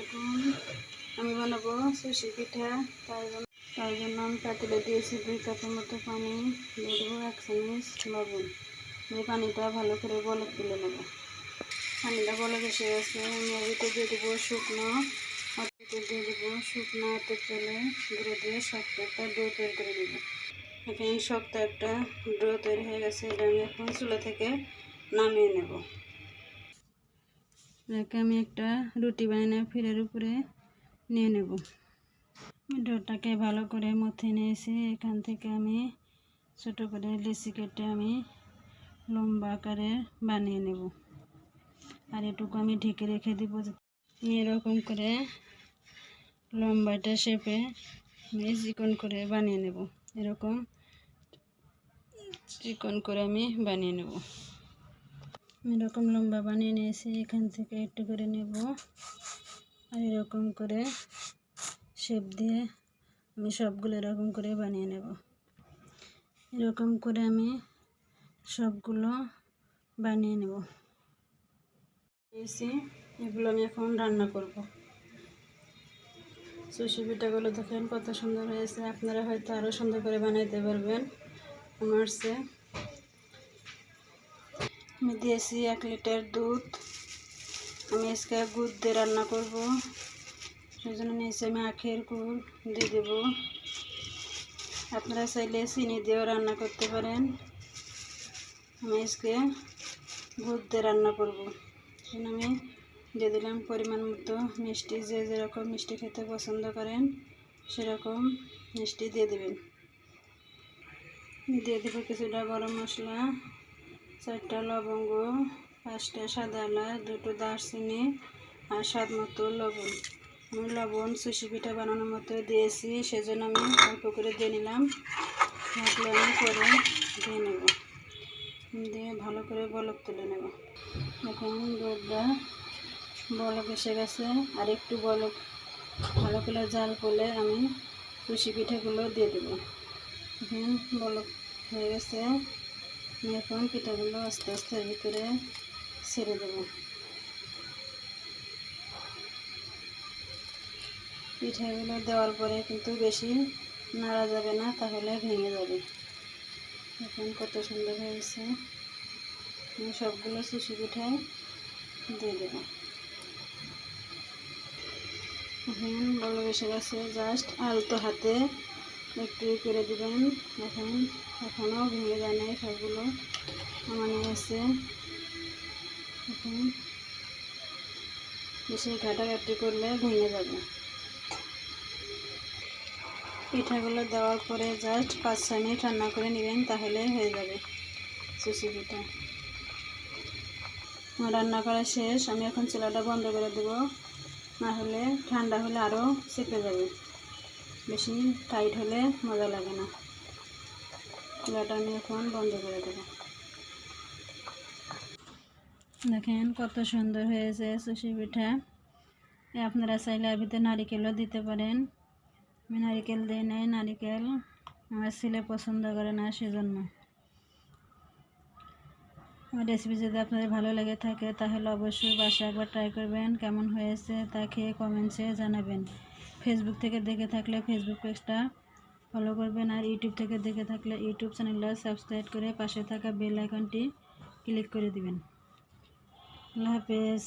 এখন আমি বানাবো সুশি পিঠা। তার জন্য আমি পাতিলে দিয়েছি 2 কাপের মতো পানি, দিয়ে দেবো 1 চামচ লবণ। এই পানিটা ভালো করে বলক তুলে নেব। পানিটা বলক এসে গেছে, আমি এর ভিতরে দিয়ে দেবো শুকনো হাতের তেলে গুঁড়ো দিয়ে শক্ত একটা ডো তৈরি করে নেব। এখন শক্ত একটা ডো তৈরি হয়ে গেছে, এটা আমি এখন চুলা থেকে নামিয়ে নেব। এটাকে আমি একটা রুটি বানিয়ে ফিরের উপরে নিয়ে নেব। ডোটাকে ভালো করে মথে নিয়েছি। এখান থেকে আমি ছোট করে লিচি কেটে আমি লম্বা আকারে বানিয়ে নেব, আর এটুকু আমি ঢেকে রেখে দিব। এরকম করে লম্বাটা শেপে আমি চিকন করে বানিয়ে নেব। এরকম চিকন করে আমি বানিয়ে নেব। এরকম লম্বা বানিয়ে নিয়েছি, এখান থেকে একটু করে নেব, আর এরকম করে শেপ দিয়ে আমি সবগুলো এরকম করে বানিয়ে নেব। এরকম করে আমি সবগুলো বানিয়ে নেব। এগুলো আমি এখন রান্না করব। সুশি পিঠাগুলো দেখেন কত সুন্দর হয়েছে, আপনারা হয়তো আরও সুন্দর করে বানাইতে পারবেন। আমার আমি দিয়েছি 1 লিটার দুধ। আমি আজকে গুড় দিয়ে রান্না করব, সেই জন্য নিয়েছি আমি আখের গুড় দিয়ে দেব। আপনারা চাইলে চিনি দিয়েও রান্না করতে পারেন। আমি আজকে গুড় দিয়ে রান্না করব, সেজন্য আমি দিয়ে দিলাম পরিমাণ মতো মিষ্টি। যে যেরকম মিষ্টি খেতে পছন্দ করেন সেরকম মিষ্টি দিয়ে দেবেন। দিয়ে দেবো কিছুটা গরম মশলা, 4টা লবঙ্গ, 5টা সাদা এলাচ, 2টো দারচিনি, আর স্বাদ মতো লবণ। আমি লবণ সুশি পিঠা বানানোর মতো দিয়েছি, সেজন্য আমি অল্প করে দিয়ে নিলাম। থাকলে আমি পরে দিয়ে নেব, দিয়ে ভালো করে বলক তুলে নেব। এখন দুধটা বলক এসে গেছে, আর একটু বলক ভালো করে জাল করলে আমি সুশি পিঠাগুলো দিয়ে দেবো। এখন বলক হয়ে গেছে, আমি এখন পিঠাগুলো আস্তে আস্তে এর ভিতরে ছেড়ে দেব। পিঠাগুলো দেওয়ার পরে কিন্তু বেশি নাড়া যাবে না, তাহলে ভেঙে যাবে। এখন কত সুন্দর হয়েছে, আমি সবগুলো সুশি পিঠায় দিয়ে দেব। এখন বলক এসে গেছে, জাস্ট আলতো হাতে একটু করে দিবেন। এখনও ভেঙে যায় নাই, সবগুলো আমানে আছে। এখন বেশি ঘাটাঘাটি করলে ভেঙে যাবে। পিঠাগুলো দেওয়ার পরে জাস্ট 5-6 মিনিট রান্না করে নেবেন, তাহলে হয়ে যাবে সুশি পিঠা। আমার রান্না করা শেষ, আমি এখন চুলাটা বন্ধ করে দেব, না হলে ঠান্ডা হলে আরও চেপে যাবে। বেশি টাইট হলে মজা লাগে না। চুলাটা আমি এখন বন্ধ করে দেব। দেখেন কত সুন্দর হয়েছে সুশি পিঠা। আপনারা চাইলে এর ভিতরে নারিকেলও দিতে পারেন। আমি নারিকেল দিই নাই, নারিকেল আমার ছেলে পছন্দ করে না, সেজন্য। আমার রেসিপি যদি আপনাদের ভালো লেগে থাকে তাহলে অবশ্যই বাসায় একবার ট্রাই করবেন। কেমন হয়েছে তা খেয়ে কমেন্টসে জানাবেন। ফেসবুক থেকে দেখে থাকলে ফেসবুক পেজটা ফলো করবেন, আর ইউটিউব থেকে দেখে থাকলে ইউটিউব চ্যানেলটা সাবস্ক্রাইব করে পাশে থাকা বেল আইকনটি ক্লিক করে দিবেন। আল্লাহ হাফেজ।